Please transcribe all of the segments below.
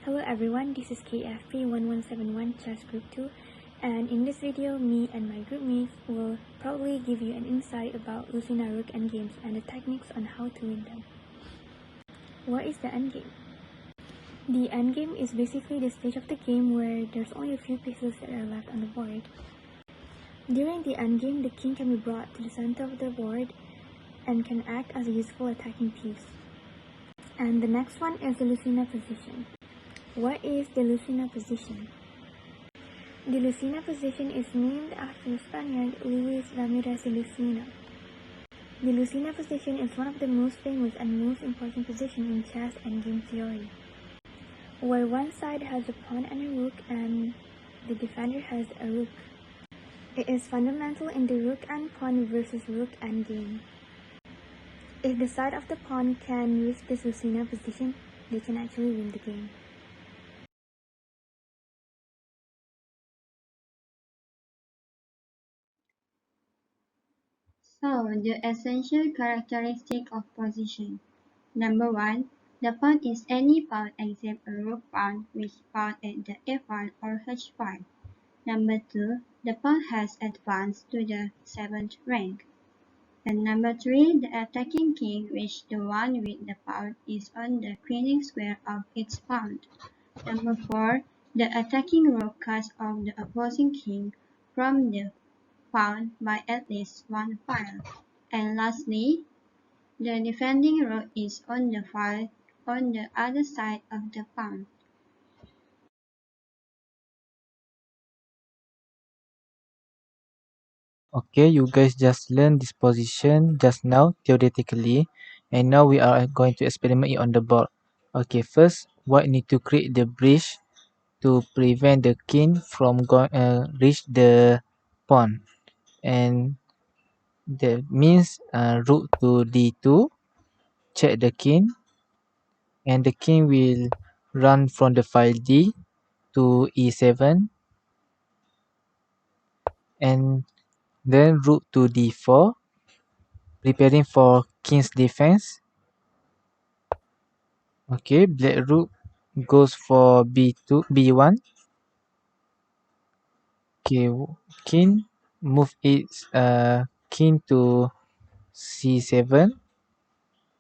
Hello everyone, this is KFP1171 Chess Group 2, and in this video, me and my group mates will probably give you an insight about Lucina Rook endgames and the techniques on how to win them. What is the endgame? The endgame is basically the stage of the game where there's only a few pieces that are left on the board. During the endgame, the king can be brought to the center of the board and can act as a useful attacking piece. And the next one is the Lucina position. What is the Lucina position? The Lucina position is named after the Spaniard Luis Ramirez de Lucina. The Lucina position is one of the most famous and most important positions in chess and game theory, where one side has a pawn and a rook and the defender has a rook. It is fundamental in the rook and pawn versus rook endgame. If the side of the pawn can use this Lucina position, they can actually win the game. So, the essential characteristic of position. Number 1. The pawn is any pawn except a rook pawn which found at the f1 or h5. Number 2. The pawn has advanced to the 7th rank. And number 3. The attacking king, which the one with the pawn, is on the queening square of its pawn. Number 4. The attacking rook cuts off the opposing king from the pawn by at least one file. And lastly, the defending rook is on the file on the other side of the pawn. Okay, you guys just learned this position just now theoretically, and now we are going to experiment it on the board. Okay, first, what need to create the bridge to prevent the king from reach the pawn, and that means rook to d2, check the king, and the king will run from the file d to e7, and then rook to d4, preparing for king's defense. Okay, black rook goes for b2, b1. Okay, king move its king to c7,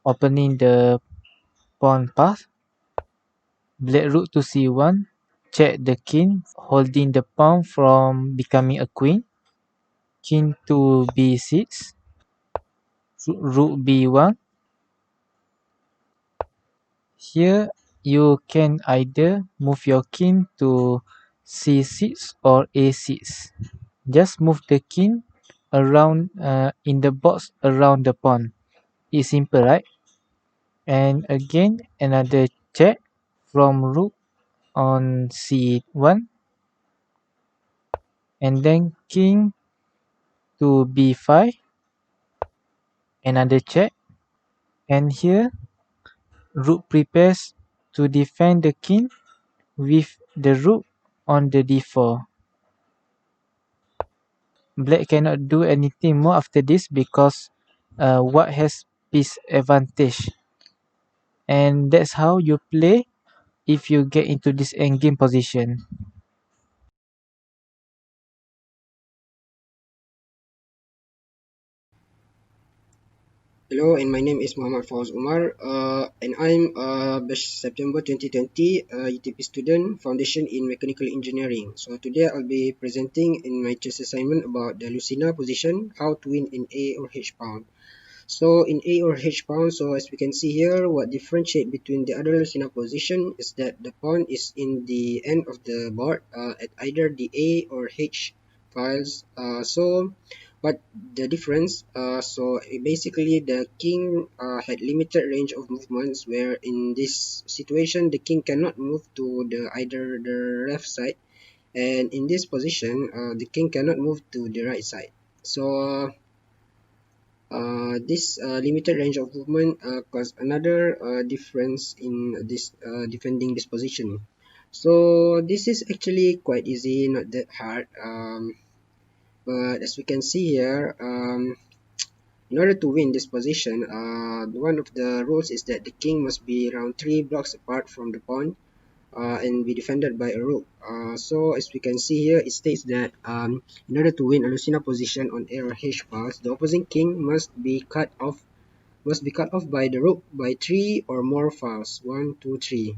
opening the pawn path. Black rook to c1, check the king, holding the pawn from becoming a queen. King to b6, rook b1. Here you can either move your king to c6 or a6. Just move the king around in the box around the pawn. It's simple, right? And again, another check from rook on c1, and then king to b5, another check. And here, rook prepares to defend the king with the rook on the d4. Black cannot do anything more after this because white has piece advantage. And that's how you play if you get into this endgame position. Hello, and my name is Muhammad Fawaz Umar, and I'm a batch September 2020 UTP student, Foundation in Mechanical Engineering. So today I'll be presenting in my chess assignment about the Lucina position, how to win in A or H pawn. So in A or H pawn, so as we can see here, what differentiate between the other Lucina position is that the pawn is in the end of the board at either the A or H files. But the difference, basically the king had limited range of movements, where in this situation the king cannot move to either the left side, and in this position the king cannot move to the right side. So this limited range of movement caused another difference in this defending this position. So this is actually quite easy, not that hard. But as we can see here, in order to win this position, one of the rules is that the king must be around 3 blocks apart from the pawn. and be defended by a rook. So as we can see here, it states that in order to win a Lucina position on A or H files, the opposing king must be cut off by the rook by 3 or more files. 1, 2, 3.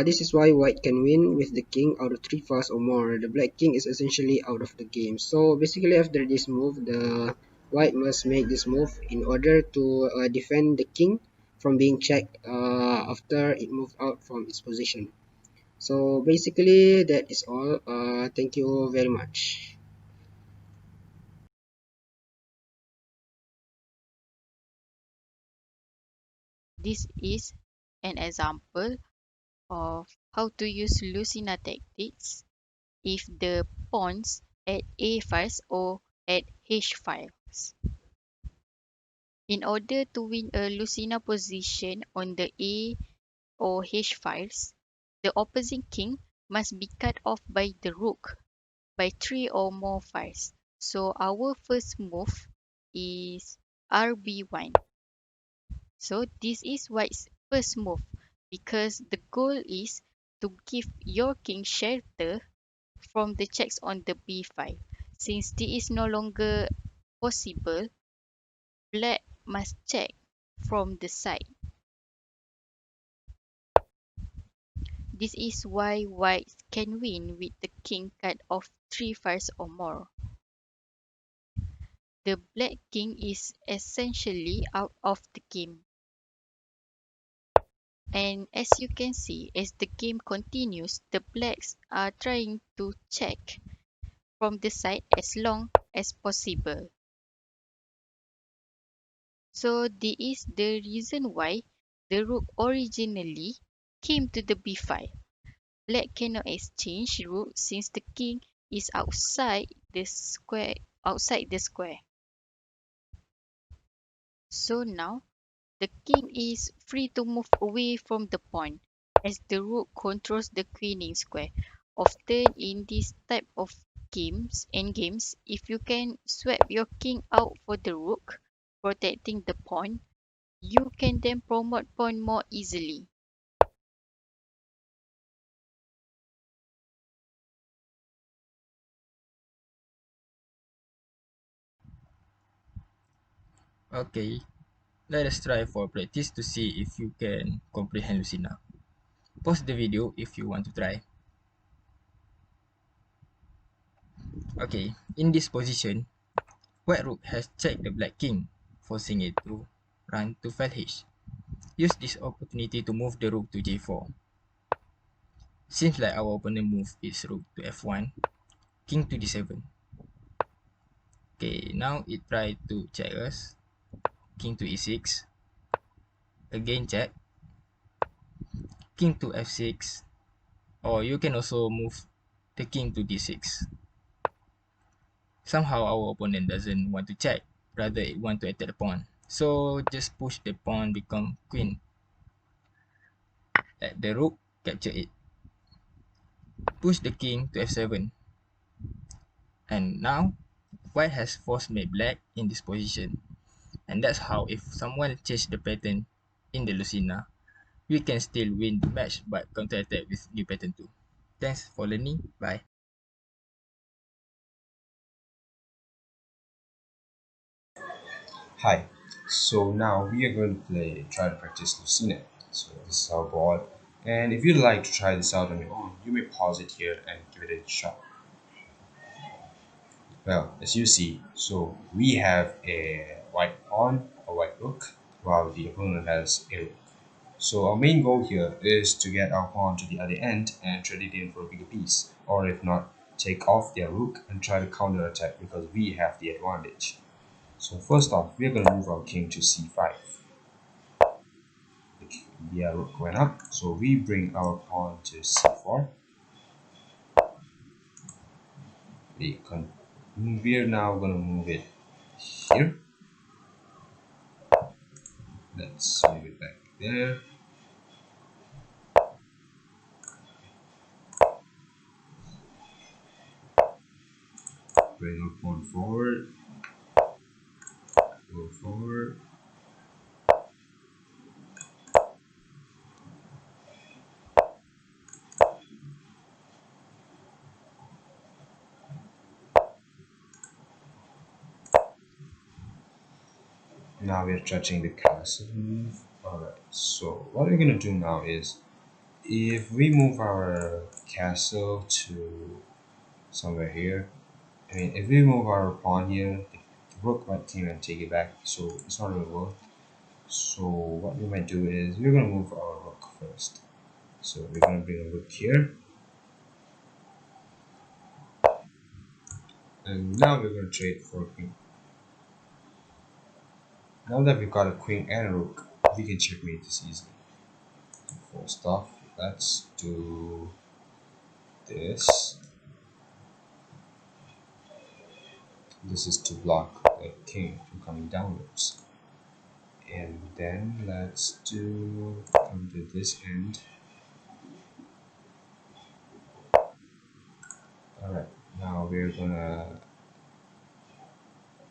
This is why white can win with the king out of 3 files or more. The black king is essentially out of the game. So basically after this move, the white must make this move in order to defend the king from being checked after it moved out from its position. So basically that is all. Thank you very much. This is an example of how to use Lucina tactics if the pawns at A files or at H files. In order to win a Lucina position on the A or H files, the opposing king must be cut off by the rook by 3 or more files. So our first move is RB1. So this is white's first move because the goal is to give your king shelter from the checks on the b5. Since this is no longer possible, black must check from the side. This is why white can win with the king cut off 3 files or more. The black king is essentially out of the game. And as you can see, as the game continues, the blacks are trying to check from the side as long as possible. So this is the reason why the rook originally came to the b5. Black cannot exchange rook since the king is outside the square. So now the king is free to move away from the pawn as the rook controls the queening square. Often in this type of games, if you can swap your king out for the rook, protecting the pawn, you can then promote pawn more easily. Okay, let us try for practice to see if you can comprehend Lucina. Pause the video if you want to try. Okay, in this position, white rook has checked the black king, forcing it to run to file h. Use this opportunity to move the rook to j4. Seems like our opponent move is rook to f1, king to d7. Okay, now it tried to check us. King to e6. Again check. King to f6. Or you can also move the king to d6. Somehow our opponent doesn't want to check, rather it want to attack the pawn. So just push the pawn become queen. Let the rook capture it. Push the king to f7. And now white has forced mate black in this position. And that's how if someone change the pattern in the Lucina, we can still win the match but counter attack with new pattern too. Thanks for learning. Bye. Hi, so now we are going to try to practice Lucina. So this is our board, and if you'd like to try this out on your own, you may pause it here and give it a shot. Well, as you see, so we have a white pawn, a white rook, while the opponent has a rook. So our main goal here is to get our pawn to the other end and trade it in for a bigger piece, or if not, take off their rook and try to counter attack because we have the advantage. So first off, we're going to move our king to c5. The rook went up, so we bring our pawn to c4. We're now going to move it here. Let's move it back there. Bring our pawn forward. Go forward. Now we're touching the castle move. Alright, so what we're gonna do now is, if we move our castle to somewhere here, I mean, if we move our pawn here, the rook might came and take it back, so it's not gonna work. So what we might do is, we're gonna move our rook first. So we're gonna bring a rook here, and now we're gonna trade for a queen. Now that we've got a queen and a rook, we can checkmate this easily. First off, let's do this. This is to block the king from coming downwards. And then let's come to this end. Alright, now we're gonna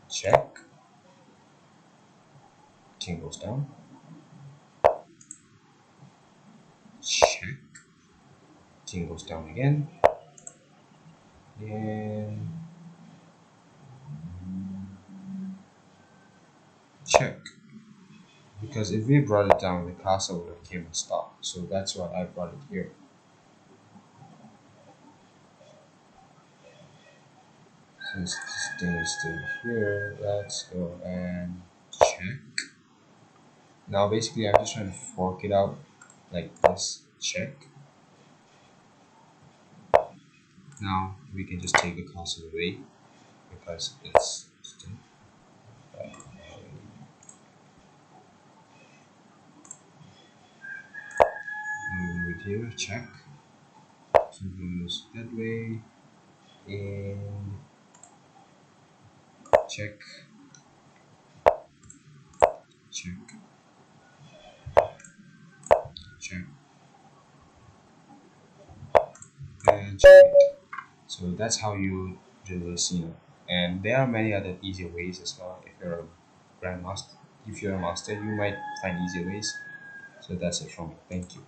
check. King goes down. Check. King goes down again. And check. Because if we brought it down, the castle would have came and stopped. So that's why I brought it here. Since this thing is still here, let's go and check. Now basically I'm just trying to fork it out like this. Check. Now we can just take the castle away because it's still moving with here. Check. So goes that way and check. Check. Check. And check. So that's how you do the Lucina. And there are many other easier ways as well. If you're a grandmaster, if you're a master, you might find easier ways. So that's it from me. Thank you.